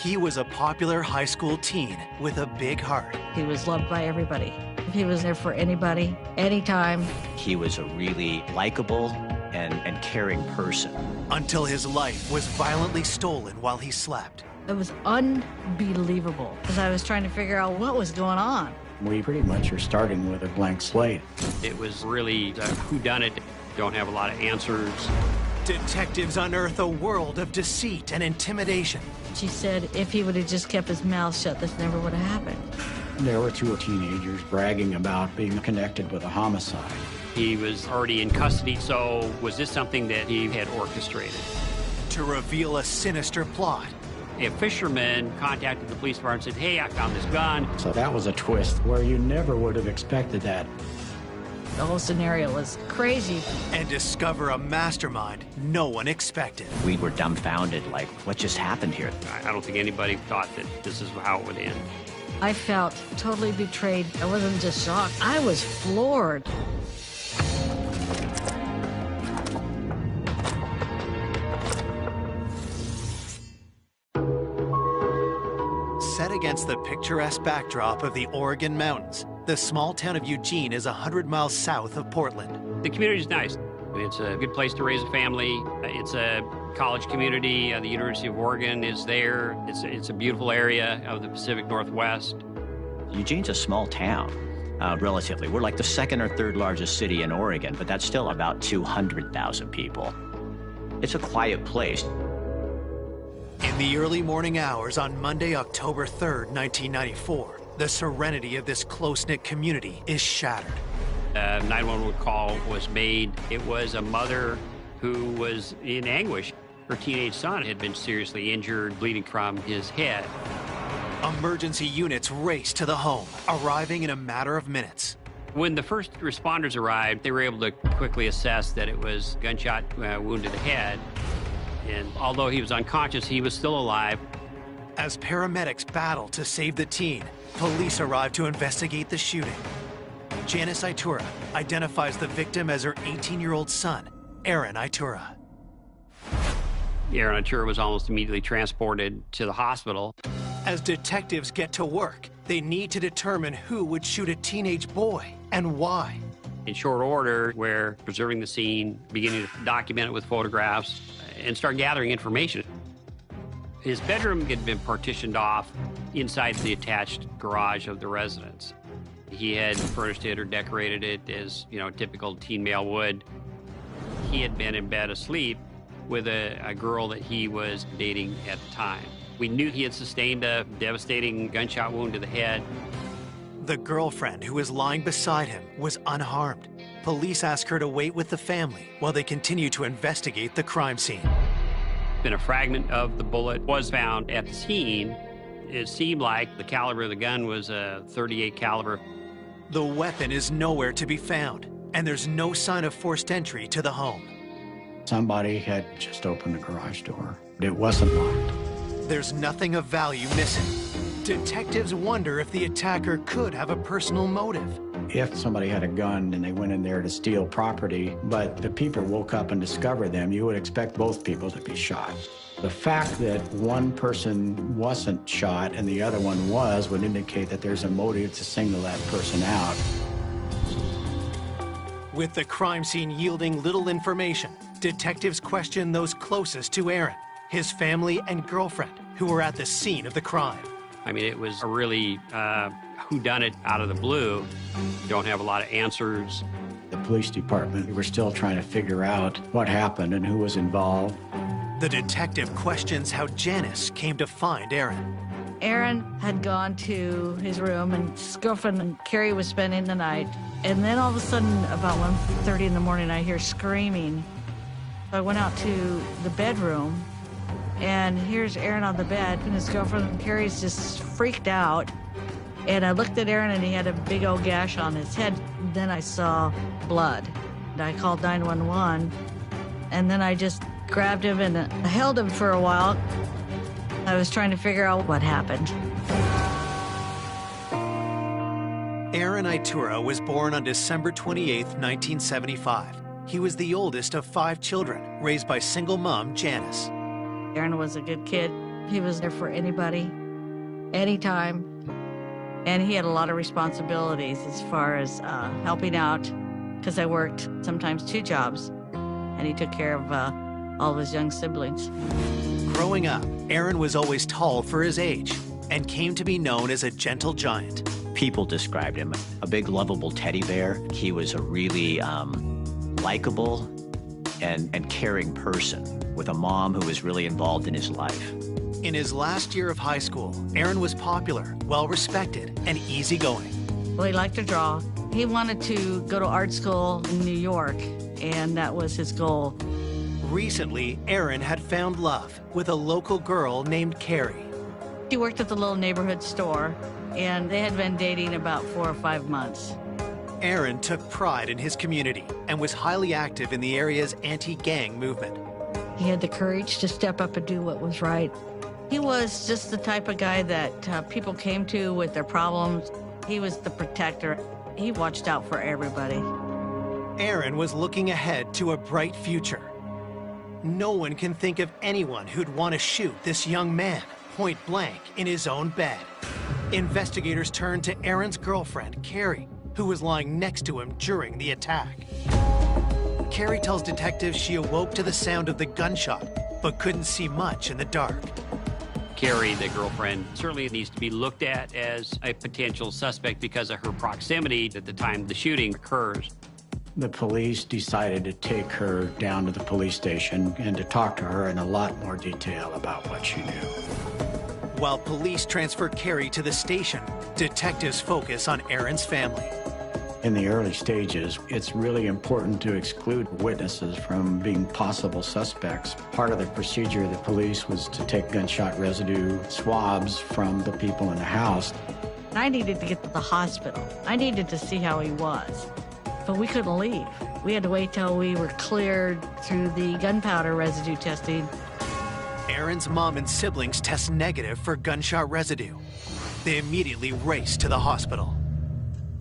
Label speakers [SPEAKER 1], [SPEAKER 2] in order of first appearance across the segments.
[SPEAKER 1] He was a popular high school teen with a big heart.
[SPEAKER 2] He was loved by everybody. He was there for anybody, anytime.
[SPEAKER 3] He was a really likable and caring person.
[SPEAKER 1] Until his life was violently stolen while he slept.
[SPEAKER 2] It was unbelievable because I was trying to figure out what was going on.
[SPEAKER 4] We pretty much are starting with a blank slate.
[SPEAKER 5] It was really a whodunit. Don't have a lot of answers.
[SPEAKER 1] Detectives unearth a world of deceit and intimidation.
[SPEAKER 2] She said if he would have just kept his mouth shut, this never would have happened.
[SPEAKER 4] There were two teenagers bragging about being connected with a homicide.
[SPEAKER 5] He was already in custody, so was this something that he had orchestrated?
[SPEAKER 1] To reveal a sinister plot.
[SPEAKER 5] A fisherman contacted the police department and said, hey, I found this gun.
[SPEAKER 4] So that was a twist where you never would have expected that.
[SPEAKER 2] The whole scenario was crazy.
[SPEAKER 1] And discover a mastermind no one expected.
[SPEAKER 3] We were dumbfounded, like, what just happened here?
[SPEAKER 5] I don't think anybody thought that this is how it would end.
[SPEAKER 2] I felt totally betrayed. I wasn't just shocked. I was floored.
[SPEAKER 1] Set against the picturesque backdrop of the Oregon mountains, the small town of Eugene is 100 miles south of Portland.
[SPEAKER 5] The community is nice. It's a good place to raise a family. It's a college community. The University of Oregon is there. It's a beautiful area of the Pacific Northwest.
[SPEAKER 3] Eugene's a small town, relatively. We're like the second or third largest city in Oregon, but that's still about 200,000 people. It's a quiet place.
[SPEAKER 1] In the early morning hours on Monday, October 3rd, 1994, the serenity of this close-knit community is shattered.
[SPEAKER 5] A 911 call was made. It was a mother who was in anguish. Her teenage son had been seriously injured, bleeding from his head.
[SPEAKER 1] Emergency units raced to the home, arriving in a matter of minutes.
[SPEAKER 5] When the first responders arrived, they were able to quickly assess that it was a gunshot wound to the head. And although he was unconscious, he was still alive.
[SPEAKER 1] As paramedics battle to save the teen, police arrive to investigate the shooting. Janice Itura identifies the victim as her 18-year-old son, Aaron Itura.
[SPEAKER 5] Aaron Itura was almost immediately transported to the hospital.
[SPEAKER 1] As detectives get to work, they need to determine who would shoot a teenage boy and why.
[SPEAKER 5] In short order, we're preserving the scene, beginning to document it with photographs, and start gathering information. His bedroom had been partitioned off inside the attached garage of the residence. He had furnished it or decorated it as, typical teen male would. He had been in bed asleep with a girl that he was dating at the time. We knew he had sustained a devastating gunshot wound to the head.
[SPEAKER 1] The girlfriend who was lying beside him was unharmed. Police ask her to wait with the family while they continue to investigate the crime scene.
[SPEAKER 5] And a fragment of the bullet was found at the scene. It seemed like the caliber of the gun was a .38 caliber.
[SPEAKER 1] The weapon is nowhere to be found, and there's no sign of forced entry to the home.
[SPEAKER 4] Somebody had just opened the garage door. It wasn't locked.
[SPEAKER 1] There's nothing of value missing. Detectives wonder if the attacker could have a personal motive.
[SPEAKER 4] If somebody had a gun and they went in there to steal property, but the people woke up and discovered them, you would expect both people to be shot. The fact that one person wasn't shot and the other one was would indicate that there's a motive to single that person out.
[SPEAKER 1] With the crime scene yielding little information, detectives question those closest to Aaron, his family and girlfriend, who were at the scene of the crime.
[SPEAKER 5] I mean, it was a really whodunit out of the blue. Don't have a lot of answers.
[SPEAKER 4] The police department, we were still trying to figure out what happened and who was involved.
[SPEAKER 1] The detective questions how Janice came to find Aaron.
[SPEAKER 2] Aaron had gone to his room, and his girlfriend, Carrie, was spending the night. And then all of a sudden, about 1:30 in the morning, I hear screaming. I went out to the bedroom, and here's Aaron on the bed, and his girlfriend, Carrie's just freaked out. And I looked at Aaron, and he had a big old gash on his head. Then I saw blood. And I called 911, and then I just grabbed him and held him for a while. I was trying to figure out what happened.
[SPEAKER 1] Aaron Itura was born on December 28, 1975. He was the oldest of 5 children, raised by single mom Janice.
[SPEAKER 2] Aaron was a good kid. He was there for anybody, anytime. And he had a lot of responsibilities as far as helping out, because I worked sometimes 2 jobs, and he took care of all of his young siblings.
[SPEAKER 1] Growing up, Aaron was always tall for his age and came to be known as a gentle giant.
[SPEAKER 3] People described him a big, lovable teddy bear. He was a really likable and caring person with a mom who was really involved in his life.
[SPEAKER 1] In his last year of high school, Aaron was popular, well-respected, and easygoing.
[SPEAKER 2] Well, he liked to draw. He wanted to go to art school in New York, and that was his goal.
[SPEAKER 1] Recently, Aaron had found love with a local girl named Carrie.
[SPEAKER 2] She worked at the little neighborhood store, and they had been dating about 4 or 5 months.
[SPEAKER 1] Aaron took pride in his community and was highly active in the area's anti-gang movement.
[SPEAKER 2] He had the courage to step up and do what was right. He was just the type of guy that people came to with their problems. He was the protector. He watched out for everybody.
[SPEAKER 1] Aaron was looking ahead to a bright future. No one can think of anyone who'd want to shoot this young man point blank in his own bed. Investigators turned to Aaron's girlfriend, Carrie, who was lying next to him during the attack. Carrie tells detectives she awoke to the sound of the gunshot, but couldn't see much in the dark.
[SPEAKER 5] Carrie, the girlfriend, certainly needs to be looked at as a potential suspect because of her proximity at the time the shooting occurs.
[SPEAKER 4] The police decided to take her down to the police station and to talk to her in a lot more detail about what she knew.
[SPEAKER 1] While police transfer Carrie to the station, detectives focus on Aaron's family.
[SPEAKER 4] In the early stages, it's really important to exclude witnesses from being possible suspects. Part of the procedure of the police was to take gunshot residue swabs from the people in the house.
[SPEAKER 2] I needed to get to the hospital. I needed to see how he was, but we couldn't leave. We had to wait till we were cleared through the gunpowder residue testing.
[SPEAKER 1] Aaron's mom and siblings test negative for gunshot residue. They immediately race to the hospital.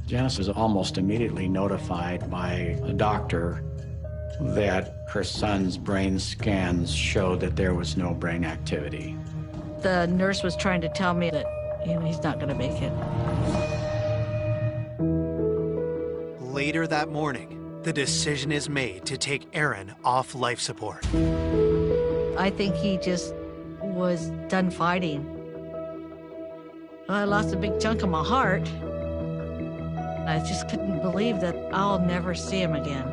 [SPEAKER 4] Janice was almost immediately notified by a doctor that her son's brain scans showed that there was no brain activity.
[SPEAKER 2] The nurse was trying to tell me that, he's not going to make it.
[SPEAKER 1] Later that morning, the decision is made to take Aaron off life support.
[SPEAKER 2] I think he just was done fighting. I lost a big chunk of my heart. I just couldn't believe that I'll never see him again.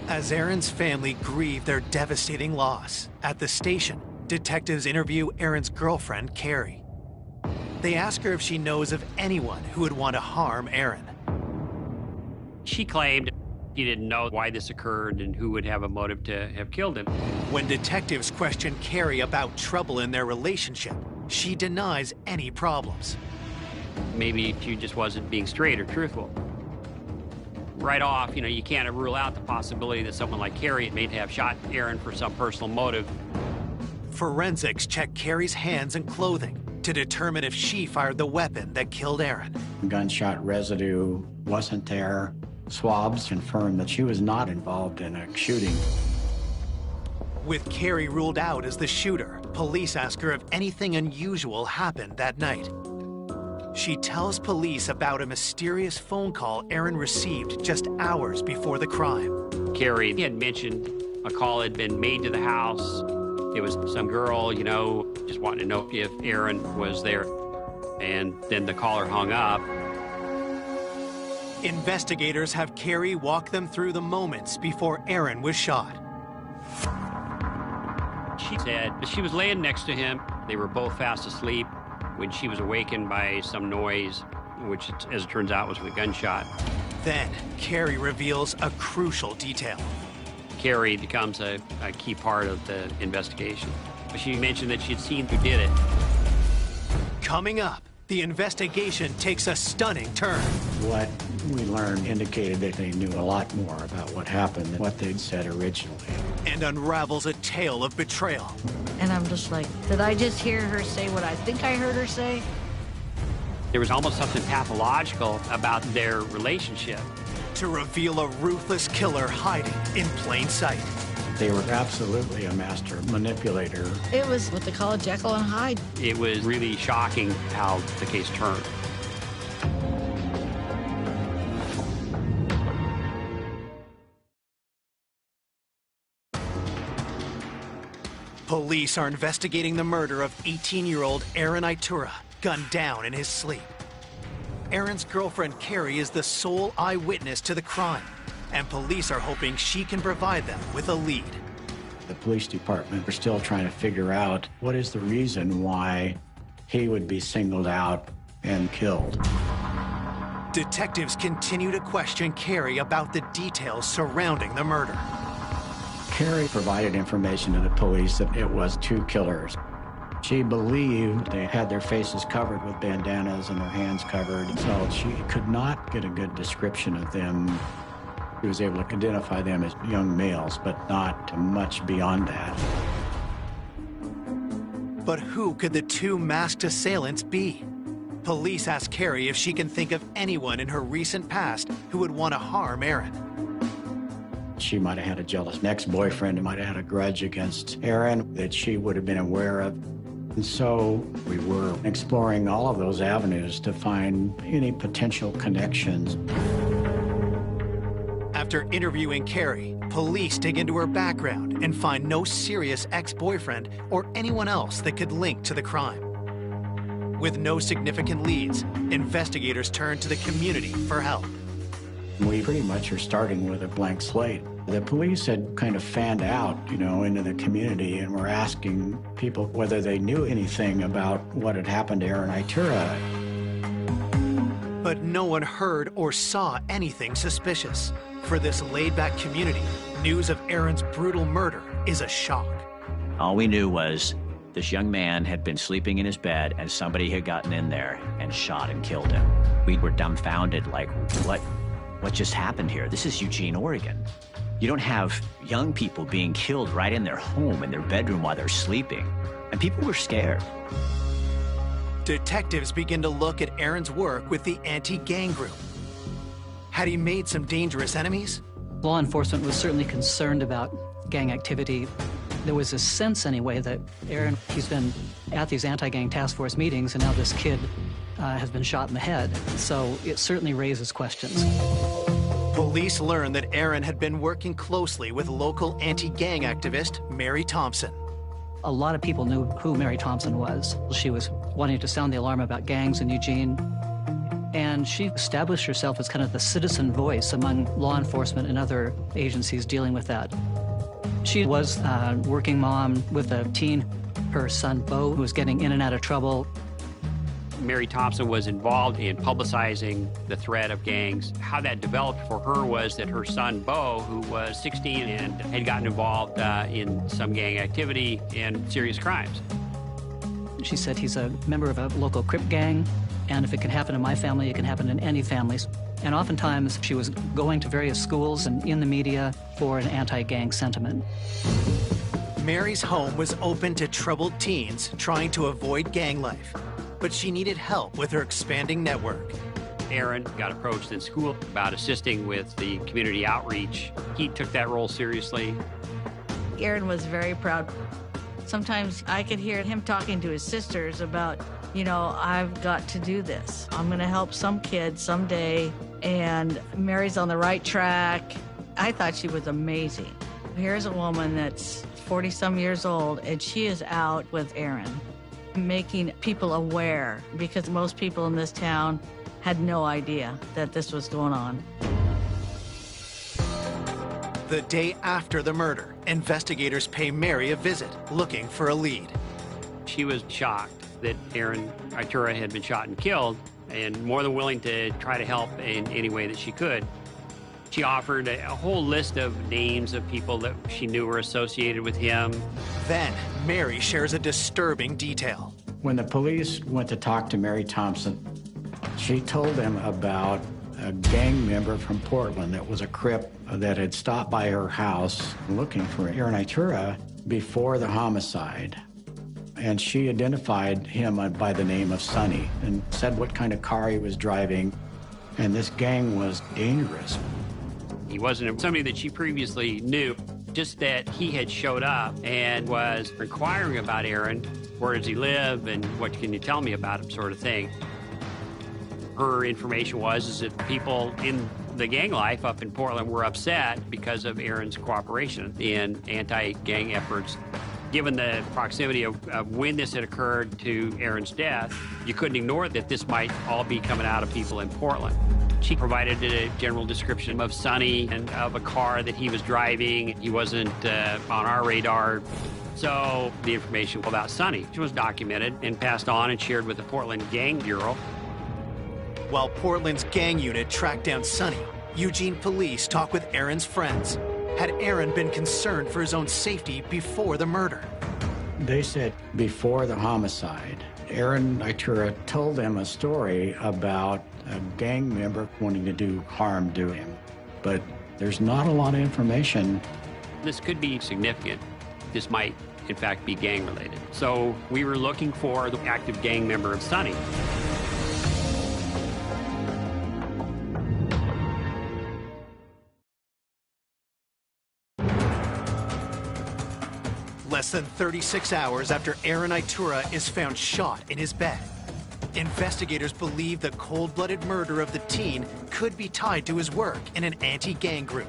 [SPEAKER 1] As Aaron's family grieve their devastating loss, at the station, detectives interview Aaron's girlfriend, Carrie. They ask her if she knows of anyone who would want to harm Aaron.
[SPEAKER 5] She claimed he didn't know why this occurred and who would have a motive to have killed him.
[SPEAKER 1] When detectives question Carrie about trouble in their relationship, she denies any problems.
[SPEAKER 5] Maybe she just wasn't being straight or truthful. Right off, you can't rule out the possibility that someone like Carrie may have shot Aaron for some personal motive.
[SPEAKER 1] Forensics check Carrie's hands and clothing to determine if she fired the weapon that killed Aaron.
[SPEAKER 4] Gunshot residue wasn't there. Swabs confirmed that she was not involved in a shooting.
[SPEAKER 1] With Carrie ruled out as the shooter, police ask her if anything unusual happened that night. She tells police about a mysterious phone call Aaron received just hours before the crime.
[SPEAKER 5] Carrie had mentioned a call had been made to the house. It was some girl, just wanting to know if Aaron was there. And then the caller hung up.
[SPEAKER 1] Investigators have Carrie walk them through the moments before Aaron was shot.
[SPEAKER 5] She said she was laying next to him. They were both fast asleep when she was awakened by some noise, which, as it turns out, was a gunshot.
[SPEAKER 1] Then, Carrie reveals a crucial detail.
[SPEAKER 5] Carrie becomes a key part of the investigation. She mentioned that she had seen who did it.
[SPEAKER 1] Coming up, the investigation takes a stunning turn.
[SPEAKER 4] What we learned indicated that they knew a lot more about what happened than what they'd said originally.
[SPEAKER 1] And unravels a tale of betrayal.
[SPEAKER 2] And I'm just like, did I just hear her say what I think I heard her say?
[SPEAKER 5] There was almost something pathological about their relationship.
[SPEAKER 1] To reveal a ruthless killer hiding in plain sight.
[SPEAKER 4] They were absolutely a master manipulator.
[SPEAKER 2] It was what they call a Jekyll and Hyde.
[SPEAKER 5] It was really shocking how the case turned.
[SPEAKER 1] Police are investigating the murder of 18-year-old Aaron Itura, gunned down in his sleep. Aaron's girlfriend, Carrie, is the sole eyewitness to the crime, and police are hoping she can provide them with a lead.
[SPEAKER 4] The police department are still trying to figure out what is the reason why he would be singled out and killed.
[SPEAKER 1] Detectives continue to question Carrie about the details surrounding the murder.
[SPEAKER 4] Carrie provided information to the police that it was two killers. She believed they had their faces covered with bandanas and their hands covered, so she could not get a good description of them. She was able to identify them as young males, but not much beyond that.
[SPEAKER 1] But who could the two masked assailants be? Police ask Carrie if she can think of anyone in her recent past who would want to harm Aaron.
[SPEAKER 4] She might have had a jealous ex-boyfriend who might have had a grudge against Aaron that she would have been aware of. And so we were exploring all of those avenues to find any potential connections.
[SPEAKER 1] After interviewing Carrie, police dig into her background and find no serious ex-boyfriend or anyone else that could link to the crime. With no significant leads, investigators turn to the community for help.
[SPEAKER 4] We pretty much are starting with a blank slate. The police had kind of fanned out, into the community and were asking people whether they knew anything about what had happened to Aaron Itura.
[SPEAKER 1] But no one heard or saw anything suspicious. For this laid-back community, news of Aaron's brutal murder is a shock.
[SPEAKER 3] All we knew was this young man had been sleeping in his bed and somebody had gotten in there and shot and killed him. We were dumbfounded, like, what just happened here? This is Eugene, Oregon. You don't have young people being killed right in their home, in their bedroom while they're sleeping. And people were scared.
[SPEAKER 1] Detectives begin to look at Aaron's work with the anti-gang group. Had he made some dangerous enemies?
[SPEAKER 6] Law enforcement was certainly concerned about gang activity. There was a sense, anyway, that Aaron, he's been at these anti-gang task force meetings, and now this kid has been shot in the head. So it certainly raises questions.
[SPEAKER 1] Police learned that Aaron had been working closely with local anti-gang activist Mary Thompson.
[SPEAKER 6] A lot of people knew who Mary Thompson was. She was wanting to sound the alarm about gangs in Eugene. And she established herself as kind of the citizen voice among law enforcement and other agencies dealing with that. She was a working mom with a teen, her son Bo, who was getting in and out of trouble.
[SPEAKER 5] Mary Thompson was involved in publicizing the threat of gangs. How that developed for her was that her son, Bo, who was 16 and had gotten involved in some gang activity and serious crimes.
[SPEAKER 6] She said he's a member of a local Crip gang, and if it can happen in my family, it can happen in any families. And oftentimes, she was going to various schools and in the media for an anti-gang sentiment.
[SPEAKER 1] Mary's home was open to troubled teens trying to avoid gang life, but she needed help with her expanding network.
[SPEAKER 5] Aaron got approached in school about assisting with the community outreach. He took that role seriously.
[SPEAKER 2] Aaron was very proud. Sometimes I could hear him talking to his sisters about, I've got to do this. I'm going to help some kid someday, and Mary's on the right track. I thought she was amazing. Here's a woman that's 40-some years old, and she is out with Aaron, making people aware, because most people in this town had no idea that this was going on.
[SPEAKER 1] The day after the murder, investigators pay Mary a visit, looking for a lead.
[SPEAKER 5] She was shocked that Aaron Itura had been shot and killed, and more than willing to try to help in any way that she could. She offered a whole list of names of people that she knew were associated with him.
[SPEAKER 1] Then, Mary shares a disturbing detail.
[SPEAKER 4] When the police went to talk to Mary Thompson, she told them about a gang member from Portland that was a Crip that had stopped by her house looking for Aaron Itura before the homicide. And she identified him by the name of Sonny and said what kind of car he was driving. And this gang was dangerous.
[SPEAKER 5] He wasn't somebody that she previously knew. Just that he had showed up and was inquiring about Aaron, where does he live and what can you tell me about him, sort of thing. Her information is that people in the gang life up in Portland were upset because of Aaron's cooperation in anti-gang efforts. Given the proximity of when this had occurred to Aaron's death, you couldn't ignore that this might all be coming out of people in Portland. She provided a general description of Sonny and of a car that he was driving. He wasn't on our radar. So the information about Sonny was documented and passed on and shared with the Portland Gang Bureau.
[SPEAKER 1] While Portland's gang unit tracked down Sonny, Eugene police talked with Aaron's friends. Had Aaron been concerned for his own safety before the murder?
[SPEAKER 4] They said before the homicide, Aaron Itura told them a story about a gang member wanting to do harm to him. But there's not a lot of information.
[SPEAKER 5] This could be significant. This might, in fact, be gang-related. So we were looking for the active gang member of Sonny.
[SPEAKER 1] Less than 36 hours after Aaron Itura is found shot in his bed, investigators believe the cold-blooded murder of the teen could be tied to his work in an anti-gang group.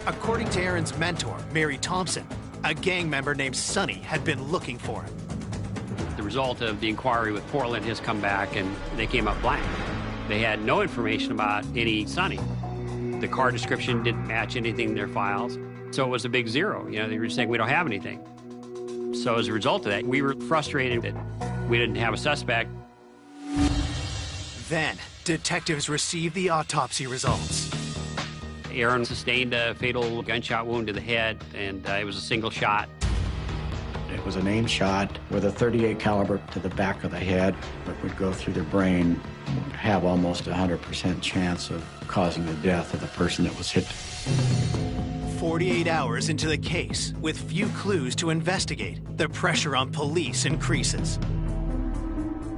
[SPEAKER 1] According to Aaron's mentor, Mary Thompson, a gang member named Sonny had been looking for him.
[SPEAKER 5] The result of the inquiry with Portland has come back and they came up blank. They had no information about any Sonny. The car description didn't match anything in their files. So it was a big zero. You know, they were just saying, we don't have anything. So as a result of that, we were frustrated that we didn't have a suspect.
[SPEAKER 1] Then, detectives received the autopsy results.
[SPEAKER 5] Aaron sustained a fatal gunshot wound to the head, and it was a single shot.
[SPEAKER 4] It was an aim shot with a .38 caliber to the back of the head. It would go through the brain, would have almost 100% chance of causing the death of the person that was hit.
[SPEAKER 1] 48 hours into the case, with few clues to investigate, the pressure on police increases.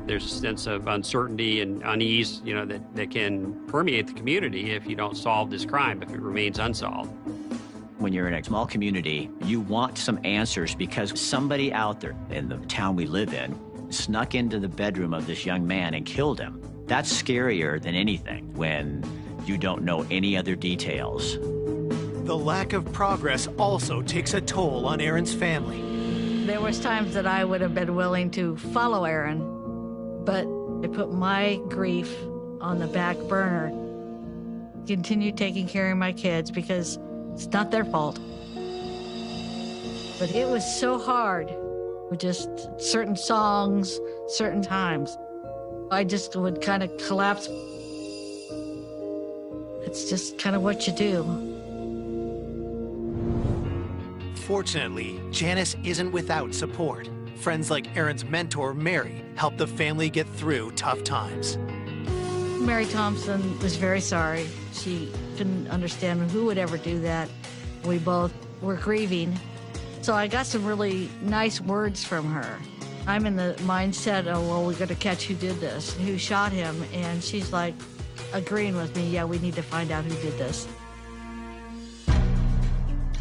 [SPEAKER 5] There's a sense of uncertainty and unease, you know, that can permeate the community if you don't solve this crime, if it remains unsolved.
[SPEAKER 3] When you're in a small community, you want some answers because somebody out there in the town we live in snuck into the bedroom of this young man and killed him. That's scarier than anything when you don't know any other details.
[SPEAKER 1] The lack of progress also takes a toll on Aaron's family.
[SPEAKER 2] There was times that I would have been willing to follow Aaron, but I put my grief on the back burner. Continue taking care of my kids because it's not their fault. But it was so hard with just certain songs, certain times. I just would kind of collapse. It's just kind of what you do.
[SPEAKER 1] Fortunately, Janice isn't without support. Friends like Aaron's mentor, Mary, helped the family get through tough times.
[SPEAKER 2] Mary Thompson was very sorry. She couldn't understand who would ever do that. We both were grieving. So I got some really nice words from her. I'm in the mindset of, well, we're going to catch who did this, who shot him. And she's like agreeing with me, yeah, we need to find out who did this.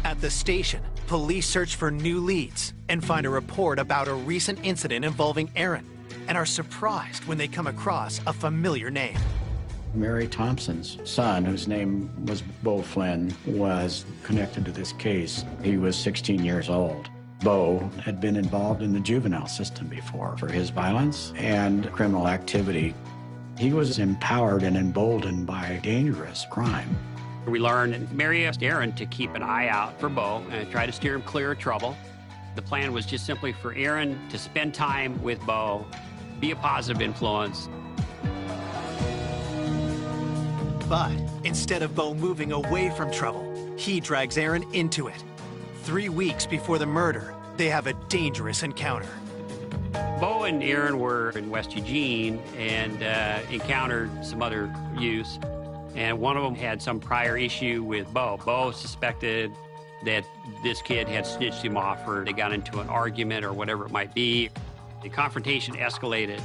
[SPEAKER 1] At the station, police search for new leads and find a report about a recent incident involving Aaron and are surprised when they come across a familiar name.
[SPEAKER 4] Mary Thompson's son, whose name was Bo Flynn, was connected to this case. He was 16 years old. Bo had been involved in the juvenile system before for his violence and criminal activity. He was empowered and emboldened by dangerous crime.
[SPEAKER 5] We learned that Mary asked Aaron to keep an eye out for Bo and try to steer him clear of trouble. The plan was just simply for Aaron to spend time with Bo, be a positive influence.
[SPEAKER 1] But instead of Bo moving away from trouble, he drags Aaron into it. 3 weeks before the murder, they have a dangerous encounter.
[SPEAKER 5] Bo and Aaron were in West Eugene and encountered some other youths. And one of them had some prior issue with Bo. Bo suspected that this kid had snitched him off, or they got into an argument or whatever it might be. The confrontation escalated.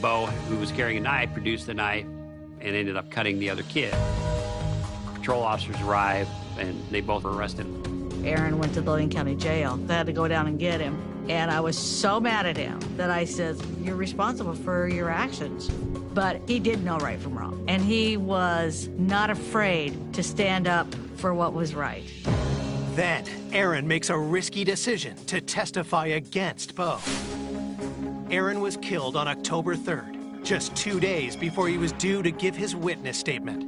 [SPEAKER 5] Bo, who was carrying a knife, produced the knife and ended up cutting the other kid. Patrol officers arrived and they both were arrested.
[SPEAKER 2] Aaron went to the Lane County Jail. I had to go down and get him. And I was so mad at him that I said, "You're responsible for your actions." But he did know right from wrong. And he was not afraid to stand up for what was right.
[SPEAKER 1] Then, Aaron makes a risky decision to testify against Bo. Aaron was killed on October 3rd, just 2 days before he was due to give his witness statement.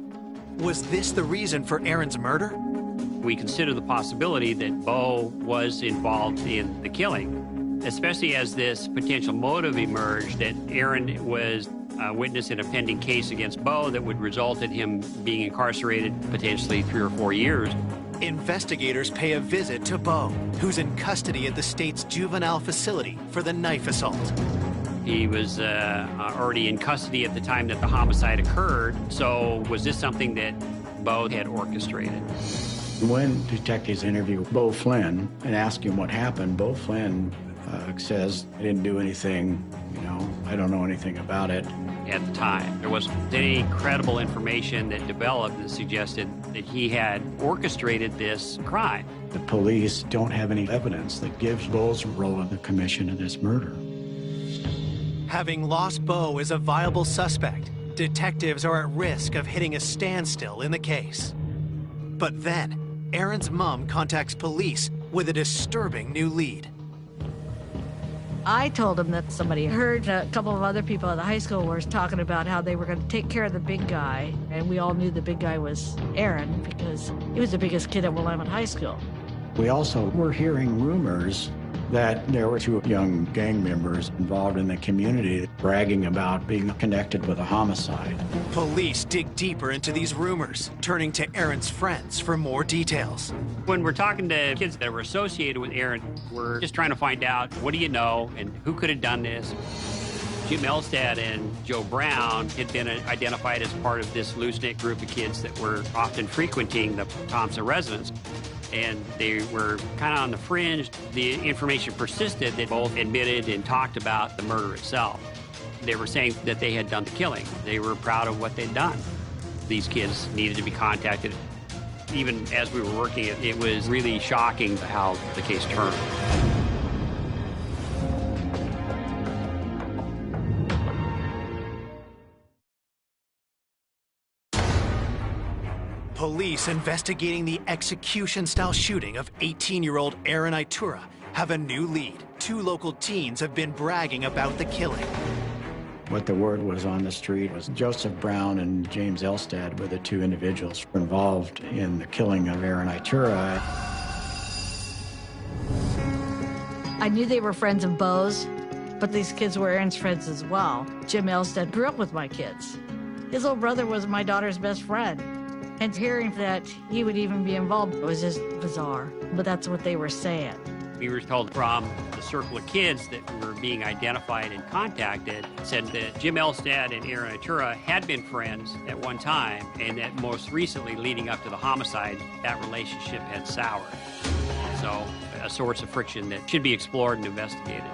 [SPEAKER 1] Was this the reason for Aaron's murder?
[SPEAKER 5] We consider the possibility that Bo was involved in the killing, especially as this potential motive emerged that Aaron was a witness in a pending case against Bo that would result in him being incarcerated potentially 3 or 4 years.
[SPEAKER 1] Investigators pay a visit to Bo, who's in custody at the state's juvenile facility for the knife assault.
[SPEAKER 5] He was already in custody at the time that the homicide occurred, so was this something that Bo had orchestrated?
[SPEAKER 4] When detectives interview Bo Flynn and ask him what happened, Bo Flynn says, "I didn't do anything, I don't know anything about it."
[SPEAKER 5] At the time, there wasn't any credible information that developed that suggested that he had orchestrated this crime.
[SPEAKER 4] The police don't have any evidence that gives Bo's role in the commission of this murder.
[SPEAKER 1] Having lost Bo as a viable suspect, detectives are at risk of hitting a standstill in the case. But then, Aaron's mom contacts police with a disturbing new lead.
[SPEAKER 2] I told him that somebody heard a couple of other people at the high school were talking about how they were going to take care of the big guy, and we all knew the big guy was Aaron because he was the biggest kid at Willamette High School.
[SPEAKER 4] We also were hearing rumors that there were 2 young gang members involved in the community bragging about being connected with a homicide.
[SPEAKER 1] Police dig deeper into these rumors, turning to Aaron's friends for more details.
[SPEAKER 5] When we're talking to kids that were associated with Aaron, we're just trying to find out, what do you know and who could have done this? Jim Elstad and Joe Brown had been identified as part of this loose-knit group of kids that were often frequenting the Thompson residence. And they were kind of on the fringe. The information persisted that both admitted and talked about the murder itself. They were saying that they had done the killing. They were proud of what they'd done. These kids needed to be contacted. Even as we were working, it was really shocking how the case turned.
[SPEAKER 1] Police investigating the execution-style shooting of 18-year-old Aaron Itura have a new lead. 2 local teens have been bragging about the killing.
[SPEAKER 4] What the word was on the street was Joseph Brown and James Elstad were the 2 individuals involved in the killing of Aaron Itura.
[SPEAKER 2] I knew they were friends of Bo's, but these kids were Aaron's friends as well. Jim Elstad grew up with my kids. His little brother was my daughter's best friend. And hearing that he would even be involved was just bizarre, but that's what they were saying.
[SPEAKER 5] We were told from the circle of kids that were being identified and contacted, said that Jim Elstad and Aaron Itura had been friends at one time, and that most recently, leading up to the homicide, that relationship had soured. So, a source of friction that should be explored and investigated.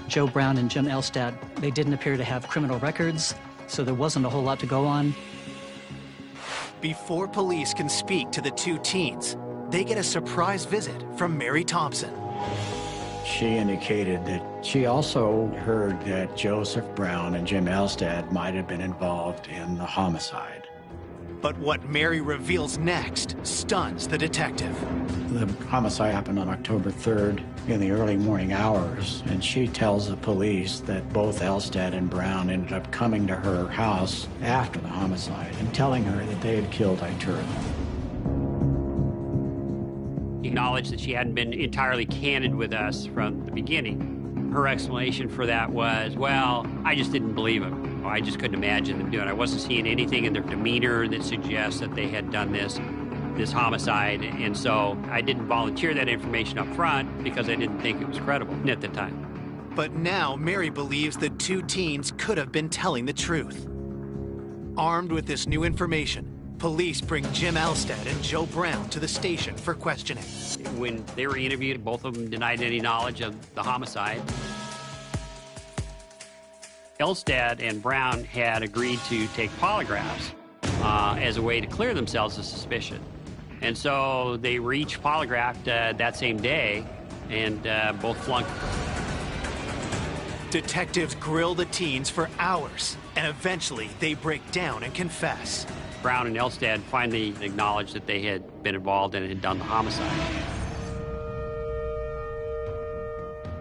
[SPEAKER 6] Joe Brown and Jim Elstad, they didn't appear to have criminal records, so there wasn't a whole lot to go on.
[SPEAKER 1] Before police can speak to the 2 teens, they get a surprise visit from Mary Thompson.
[SPEAKER 4] She indicated that she also heard that Joseph Brown and Jim Elstad might have been involved in the homicide.
[SPEAKER 1] But what Mary reveals next stuns the detective.
[SPEAKER 4] The homicide happened on October 3rd in the early morning hours, and she tells the police that both Elstad and Brown ended up coming to her house after the homicide and telling her that they had killed Itura.
[SPEAKER 5] Acknowledged that she hadn't been entirely candid with us from the beginning. Her explanation for that was, well, I just didn't believe him. I just couldn't imagine them doing it. I wasn't seeing anything in their demeanor that suggests that they had done this homicide, and so I didn't volunteer that information up front because I didn't think it was credible at the time.
[SPEAKER 1] But now Mary believes the 2 teens could have been telling the truth. Armed with this new information, police bring Jim Elstad and Joe Brown to the station for questioning.
[SPEAKER 5] When they were interviewed, both of them denied any knowledge of the homicide. Elstad and Brown had agreed to take polygraphs as a way to clear themselves of suspicion. And so they reached polygraphed that same day, and both flunked.
[SPEAKER 1] Detectives grill the teens for hours, and eventually they break down and confess.
[SPEAKER 5] Brown and Elstad finally acknowledged that they had been involved and had done the homicide.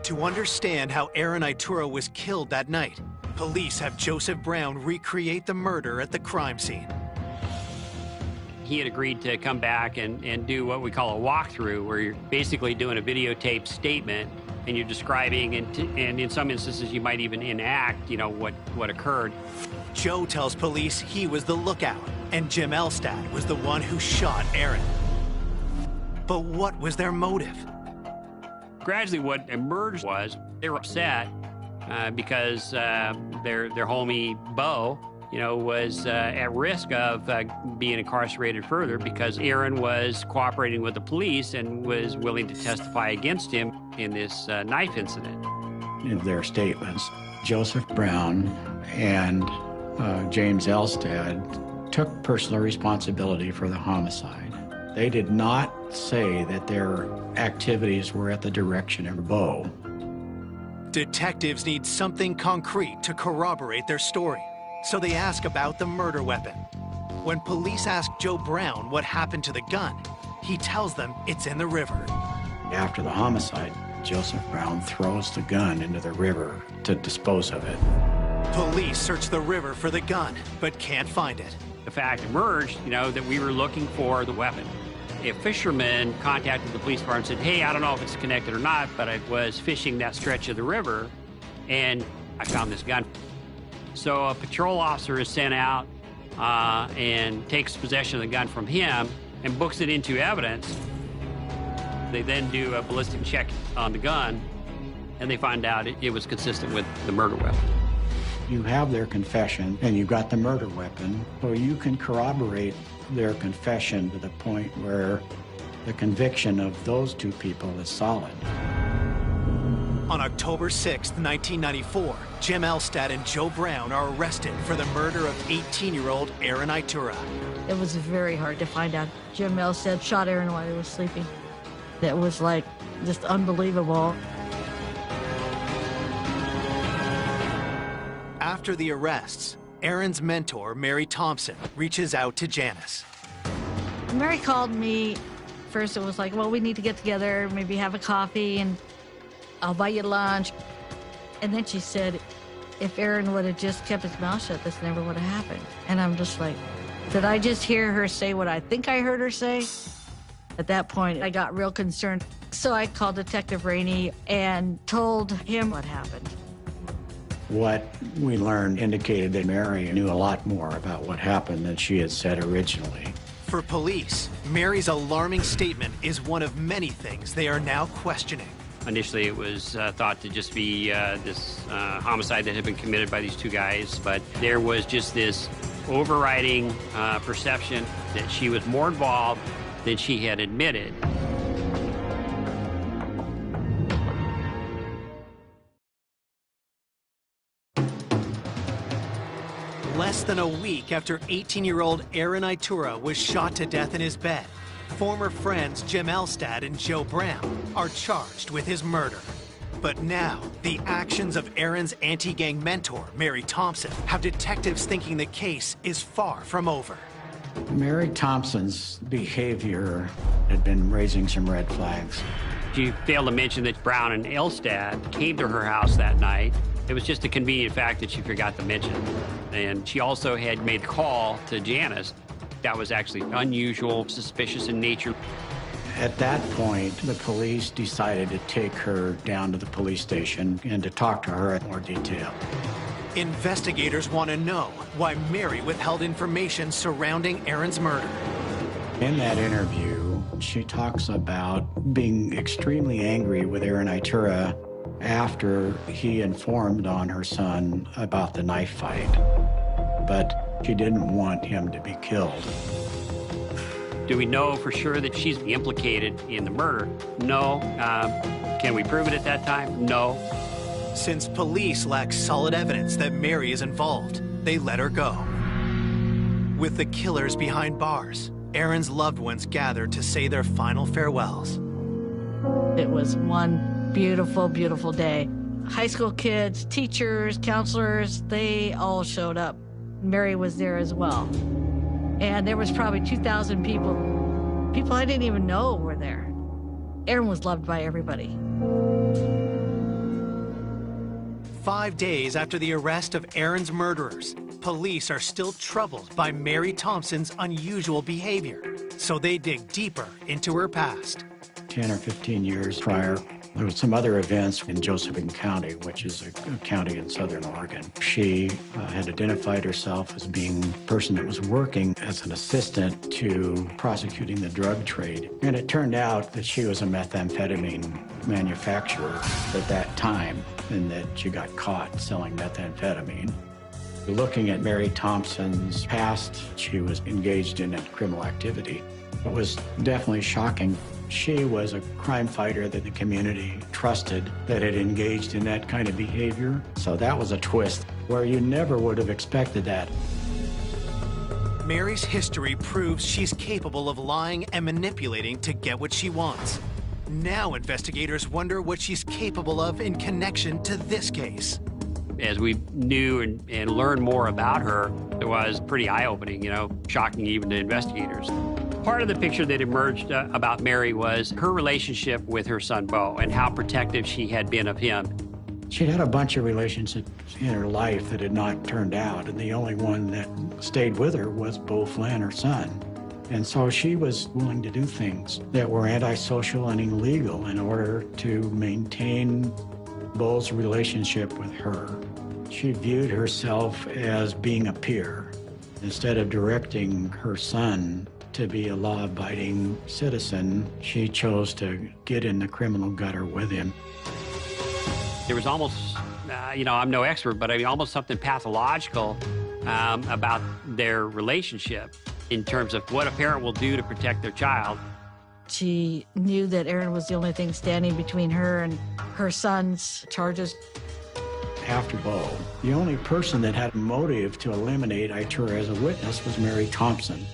[SPEAKER 1] To understand how Aaron Itura was killed that night, police have Joseph Brown recreate the murder at the crime scene.
[SPEAKER 5] He had agreed to come back and do what we call a walkthrough, where you're basically doing a videotaped statement and you're describing, and in some instances you might even enact, what occurred.
[SPEAKER 1] Joe tells police he was the lookout, and Jim Elstad was the one who shot Aaron. But what was their motive?
[SPEAKER 5] Gradually what emerged was they were upset because their homie, Bo, was at risk of being incarcerated further because Aaron was cooperating with the police and was willing to testify against him in this knife incident.
[SPEAKER 4] In their statements, Joseph Brown and James Elstad took personal responsibility for the homicide. They did not say that their activities were at the direction of Bo.
[SPEAKER 1] Detectives need something concrete to corroborate their story, so they ask about the murder weapon. When police ask Joe Brown what happened to the gun, he tells them it's in the river.
[SPEAKER 4] After the homicide, Joseph Brown throws the gun into the river to dispose of it.
[SPEAKER 1] Police search the river for the gun, but can't find it.
[SPEAKER 5] The fact emerged, that we were looking for the weapon. A fisherman contacted the police department and said, hey, I don't know if it's connected or not, but I was fishing that stretch of the river, and I found this gun. So a patrol officer is sent out and takes possession of the gun from him and books it into evidence. They then do a ballistic check on the gun, and they find out it was consistent with the murder weapon.
[SPEAKER 4] You have their confession, and you've got the murder weapon, so you can corroborate their confession to the point where the conviction of those two people is solid.
[SPEAKER 1] On October 6, 1994, Jim Elstad and Joe Brown are arrested for the murder of 18-year-old Aaron Itura.
[SPEAKER 2] It was very hard to find out. Jim Elstad shot Aaron while he was sleeping. That was just unbelievable.
[SPEAKER 1] After the arrests, Aaron's mentor, Mary Thompson, reaches out to Janice.
[SPEAKER 2] Mary called me. First it was like, well, we need to get together, maybe have a coffee, and I'll buy you lunch. And then she said, if Aaron would have just kept his mouth shut, this never would have happened. And I'm just like, did I just hear her say what I think I heard her say? At that point, I got real concerned. So I called Detective Rainey and told him what happened.
[SPEAKER 4] What we learned indicated that Mary knew a lot more about what happened than she had said originally.
[SPEAKER 1] For police, Mary's alarming statement is one of many things they are now questioning.
[SPEAKER 5] Initially, it was thought to just be this homicide that had been committed by these two guys, but there was just this overriding perception that she was more involved than she had admitted.
[SPEAKER 1] Less than a week after 18-year-old Aaron Itura was shot to death in his bed, former friends Jim Elstad and Joe Brown are charged with his murder. But now, the actions of Aaron's anti-gang mentor, Mary Thompson, have detectives thinking the case is far from over.
[SPEAKER 4] Mary Thompson's behavior had been raising some red flags.
[SPEAKER 5] She failed to mention that Brown and Elstad came to her house that night. It was just a convenient fact that she forgot to mention. And she also had made a call to Janice. That was actually unusual, suspicious in nature.
[SPEAKER 4] At that point, the police decided to take her down to the police station and to talk to her in more detail.
[SPEAKER 1] Investigators want to know why Mary withheld information surrounding Aaron's murder.
[SPEAKER 4] In that interview, she talks about being extremely angry with Aaron Itura after he informed on her son about the knife fight. But she didn't want him to be killed.
[SPEAKER 5] Do we know for sure that she's implicated in the murder? No. Can we prove it at that time? No.
[SPEAKER 1] Since police lack solid evidence that Mary is involved, they let her go. With the killers behind bars, Erin's loved ones gathered to say their final farewells.
[SPEAKER 2] It was one beautiful, beautiful day. High school kids, teachers, counselors, they all showed up. Mary was there as well. And there was probably 2,000 people. People I didn't even know were there. Erin was loved by everybody.
[SPEAKER 1] 5 days after the arrest of Erin's murderers, police are still troubled by Mary Thompson's unusual behavior, so they dig deeper into her past.
[SPEAKER 4] 10 or 15 years prior, there were some other events in Josephine County, which is a county in southern Oregon. She had identified herself as being a person that was working as an assistant to prosecuting the drug trade. And it turned out that she was a methamphetamine manufacturer at that time, and that she got caught selling methamphetamine. Looking at Mary Thompson's past, she was engaged in a criminal activity. It was definitely shocking. She was a crime fighter that the community trusted, that had engaged in that kind of behavior. So that was a twist where you never would have expected that.
[SPEAKER 1] Mary's history proves she's capable of lying and manipulating to get what she wants. Now investigators wonder what she's capable of in connection to this case.
[SPEAKER 5] As we knew and learned more about her, it was pretty eye-opening, shocking even to investigators. Part of the picture that emerged about Mary was her relationship with her son, Beau, and how protective she had been of him.
[SPEAKER 4] She'd had a bunch of relationships in her life that had not turned out, and the only one that stayed with her was Beau Flynn, her son. And so she was willing to do things that were antisocial and illegal in order to maintain Beau's relationship with her. She viewed herself as being a peer. Instead of directing her son to be a law-abiding citizen, she chose to get in the criminal gutter with him.
[SPEAKER 5] There was almost, I'm no expert, but almost something pathological about their relationship in terms of what a parent will do to protect their child.
[SPEAKER 2] She knew that Erin was the only thing standing between her and her son's charges.
[SPEAKER 4] After Beau, the only person that had motive to eliminate Itura as a witness was Mary Thompson.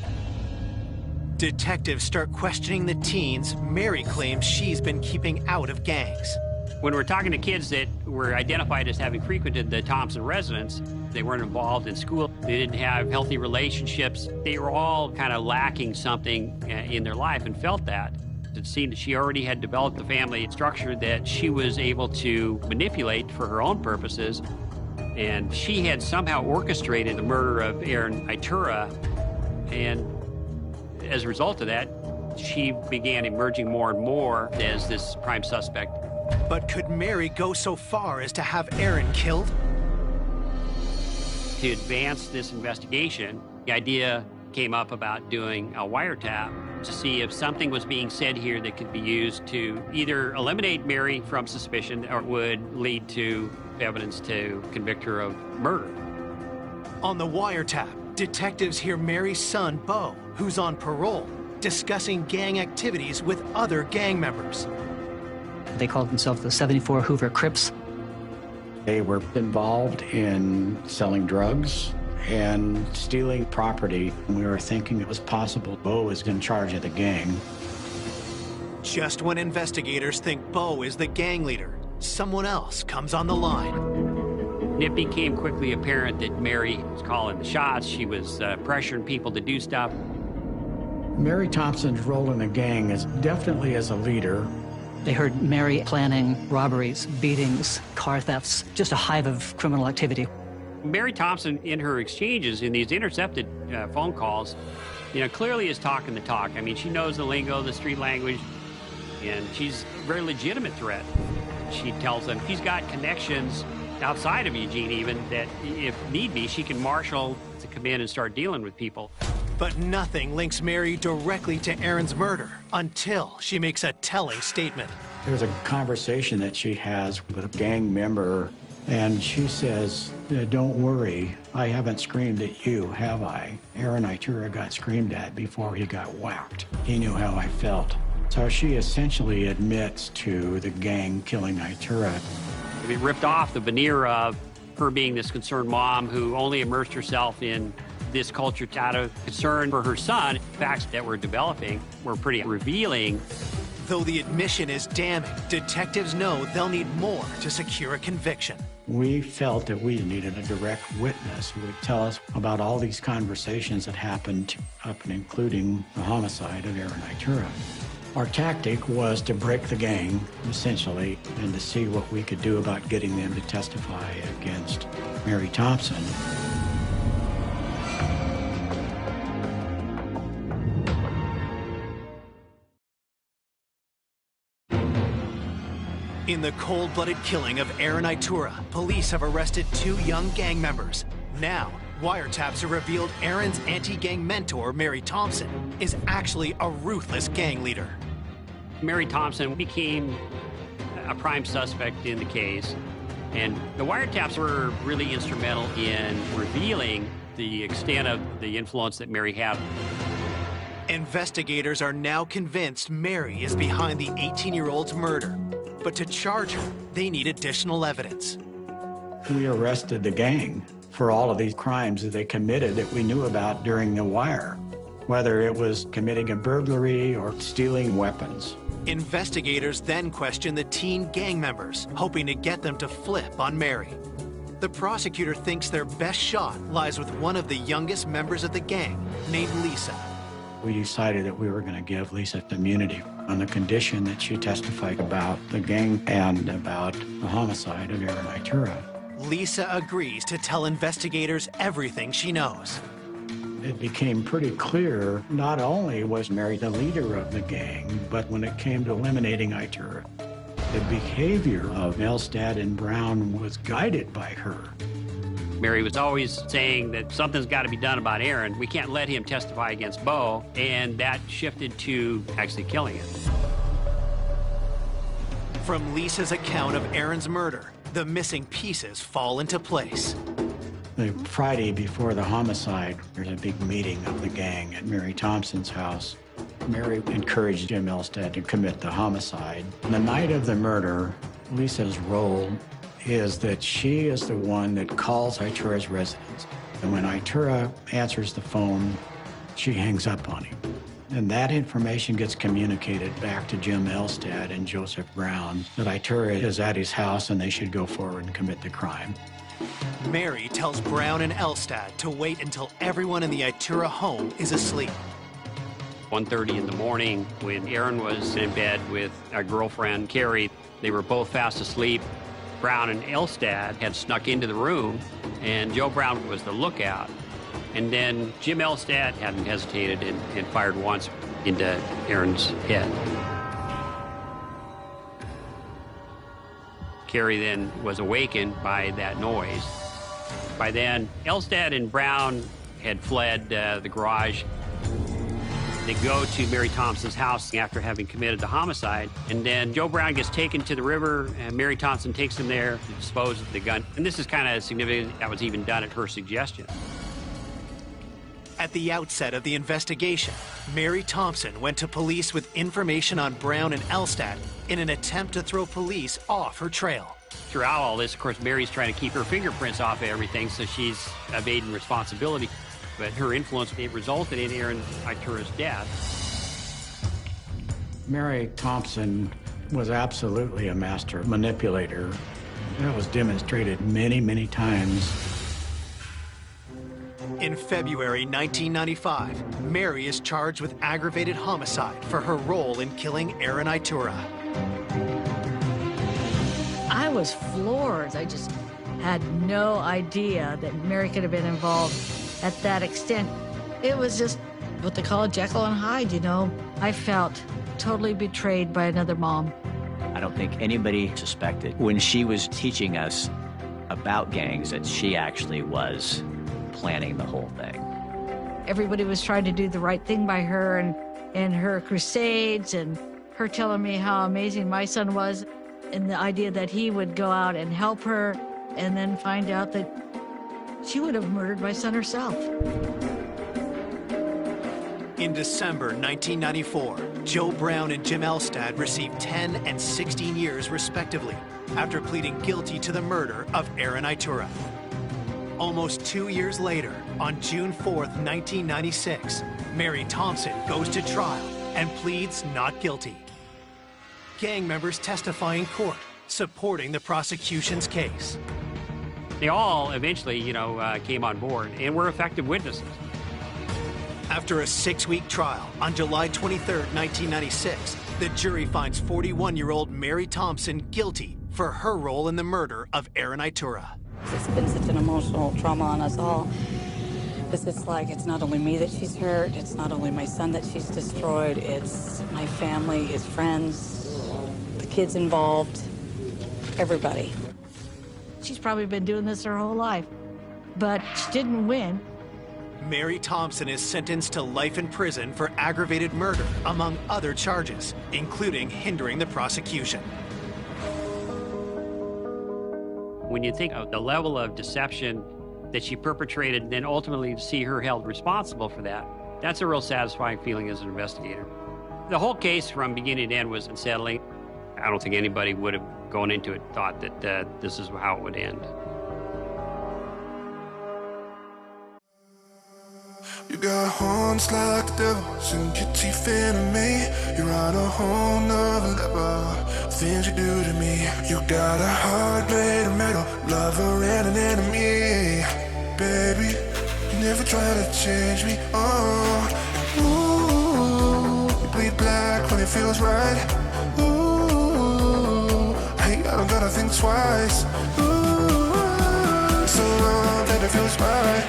[SPEAKER 1] Detectives start questioning the teens Mary claims she's been keeping out of gangs.
[SPEAKER 5] When we're talking to kids that were identified as having frequented the Thompson residence, they weren't involved in school, they didn't have healthy relationships, they were all kind of lacking something in their life and felt that. It seemed that she already had developed a family structure that she was able to manipulate for her own purposes, and she had somehow orchestrated the murder of Erin Itura, and as a result of that, she began emerging more and more as this prime suspect.
[SPEAKER 1] But could Mary go so far as to have Erin killed?
[SPEAKER 5] To advance this investigation, the idea came up about doing a wiretap to see if something was being said here that could be used to either eliminate Mary from suspicion or would lead to evidence to convict her of murder.
[SPEAKER 1] On the wiretap, detectives hear Mary's son, Beau, who's on parole, discussing gang activities with other gang members.
[SPEAKER 6] They called themselves the 74 Hoover Crips.
[SPEAKER 4] They were involved in selling drugs and stealing property. We were thinking it was possible Beau was in charge of the gang.
[SPEAKER 1] Just when investigators think Beau is the gang leader, someone else comes on the line.
[SPEAKER 5] It became quickly apparent that Mary was calling the shots. She was pressuring people to do stuff.
[SPEAKER 4] Mary Thompson's role in the gang is definitely as a leader.
[SPEAKER 6] They heard Mary planning robberies, beatings, car thefts, just a hive of criminal activity.
[SPEAKER 5] Mary Thompson, in her exchanges, in these intercepted phone calls, clearly is talking the talk. I mean, she knows the lingo, the street language, and she's a very legitimate threat. She tells them she's got connections outside of Eugene even, that if need be, she can marshal to come in and start dealing with people.
[SPEAKER 1] But nothing links Mary directly to Erin's murder until she makes a telling statement.
[SPEAKER 4] There's a conversation that she has with a gang member, and she says, "Don't worry, I haven't screamed at you, have I? Erin Itura got screamed at before he got whacked. He knew how I felt." So she essentially admits to the gang killing Itura.
[SPEAKER 5] It ripped off the veneer of her being this concerned mom who only immersed herself in this culture out of concern for her son. Facts that were developing were pretty revealing.
[SPEAKER 1] Though the admission is damning, detectives know they'll need more to secure a conviction.
[SPEAKER 4] We felt that we needed a direct witness who would tell us about all these conversations that happened up and including the homicide of Aaron Itura. Our tactic was to break the gang, essentially, and to see what we could do about getting them to testify against Mary Thompson.
[SPEAKER 1] In the cold-blooded killing of Aaron Itura, police have arrested 2 young gang members. Now, wiretaps have revealed Aaron's anti-gang mentor, Mary Thompson, is actually a ruthless gang leader.
[SPEAKER 5] Mary Thompson became a prime suspect in the case, and the wiretaps were really instrumental in revealing the extent of the influence that Mary had.
[SPEAKER 1] Investigators are now convinced Mary is behind the 18-year-old's murder. But to charge her, they need additional evidence.
[SPEAKER 4] We arrested the gang for all of these crimes that they committed that we knew about during the wire, whether it was committing a burglary or stealing weapons.
[SPEAKER 1] Investigators then question the teen gang members, hoping to get them to flip on Mary. The prosecutor thinks their best shot lies with one of the youngest members of the gang, named Lisa.
[SPEAKER 4] We decided that we were going to give Lisa immunity on the condition that she testified about the gang and about the homicide of Aaron Itura.
[SPEAKER 1] Lisa agrees to tell investigators everything she knows.
[SPEAKER 4] It became pretty clear not only was Mary the leader of the gang, but when it came to eliminating Itura, the behavior of Elstad and Brown was guided by her.
[SPEAKER 5] Mary was always saying that something's got to be done about Aaron. We can't let him testify against Bo, and that shifted to actually killing him.
[SPEAKER 1] From Lisa's account of Aaron's murder, the missing pieces fall into place.
[SPEAKER 4] The Friday before the homicide, there's a big meeting of the gang at Mary Thompson's house. Mary encouraged Jim Elstad to commit the homicide. The night of the murder, Lisa's role is that she is the one that calls Itura's residence. And when Itura answers the phone, she hangs up on him. And that information gets communicated back to Jim Elstad and Joseph Brown that Itura is at his house and they should go forward and commit the crime.
[SPEAKER 1] Mary tells Brown and Elstad to wait until everyone in the Itura home is asleep.
[SPEAKER 5] 1:30 in the morning, when Aaron was in bed with a girlfriend, Carrie, they were both fast asleep. Brown and Elstad had snuck into the room, and Joe Brown was the lookout. And then Jim Elstad hadn't hesitated and fired once into Aaron's head. Carrie then was awakened by that noise. By then, Elstad and Brown had fled the garage. They go to Mary Thompson's house after having committed the homicide, and then Joe Brown gets taken to the river, and Mary Thompson takes him there to dispose of the gun. And this is kind of significant. That was even done at her suggestion.
[SPEAKER 1] At the outset of the investigation, Mary Thompson went to police with information on Brown and Elstad in an attempt to throw police off her trail.
[SPEAKER 5] Throughout all this, of course, Mary's trying to keep her fingerprints off of everything, so she's evading responsibility. But her influence, it resulted in Aaron Itura's death.
[SPEAKER 4] Mary Thompson was absolutely a master manipulator. That was demonstrated many, many times.
[SPEAKER 1] In February 1995, Mary is charged with aggravated homicide for her role in killing Aaron Itura.
[SPEAKER 2] I was floored. I just had no idea that Mary could have been involved at that extent. It was just what they call a Jekyll and Hyde, you know. I felt totally betrayed by another mom.
[SPEAKER 3] I don't think anybody suspected when she was teaching us about gangs that she actually was planning the whole thing.
[SPEAKER 2] Everybody was trying to do the right thing by her and her crusades and her telling me how amazing my son was and the idea that he would go out and help her and then find out that she would have murdered my son herself.
[SPEAKER 1] In December 1994, Joe Brown and Jim Elstad received 10 and 16 years respectively after pleading guilty to the murder of Aaron Itura. Almost 2 years later, on June 4th, 1996, Mary Thompson goes to trial and pleads not guilty. Gang members testify in court, supporting the prosecution's case.
[SPEAKER 5] They all eventually, came on board and were effective witnesses.
[SPEAKER 1] After a 6-week trial, on July 23rd, 1996, the jury finds 41-year-old Mary Thompson guilty for her role in the murder of Aaron Itura.
[SPEAKER 7] It's been such an emotional trauma on us all. Because it's like, it's not only me that she's hurt, it's not only my son that she's destroyed, it's my family, his friends, the kids involved, everybody.
[SPEAKER 2] She's probably been doing this her whole life, but she didn't win.
[SPEAKER 1] Mary Thompson is sentenced to life in prison for aggravated murder, among other charges, including hindering the prosecution.
[SPEAKER 5] When you think of the level of deception that she perpetrated, and then ultimately to see her held responsible for that, that's a real satisfying feeling as an investigator. The whole case from beginning to end was unsettling. I don't think anybody would have gone into it thought that this is how it would end.
[SPEAKER 8] You got horns like the devil, sink your teeth into me. You're on a whole nother level, things you do to me. You got a heart made of metal, lover and an enemy. Baby, you never try to change me, oh. Ooh, you bleed black when it feels right. Ooh, hey, I don't gotta think twice. Ooh, so long that it feels right.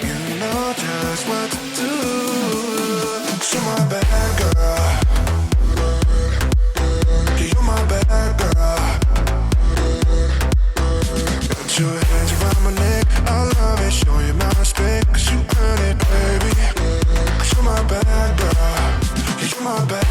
[SPEAKER 8] You know just what to do. You're my bad girl. You're my bad girl. Put your hands around my neck, I love it, show you my respect, 'cause you earn it, baby. 'Cause you're my bad girl. You're my bad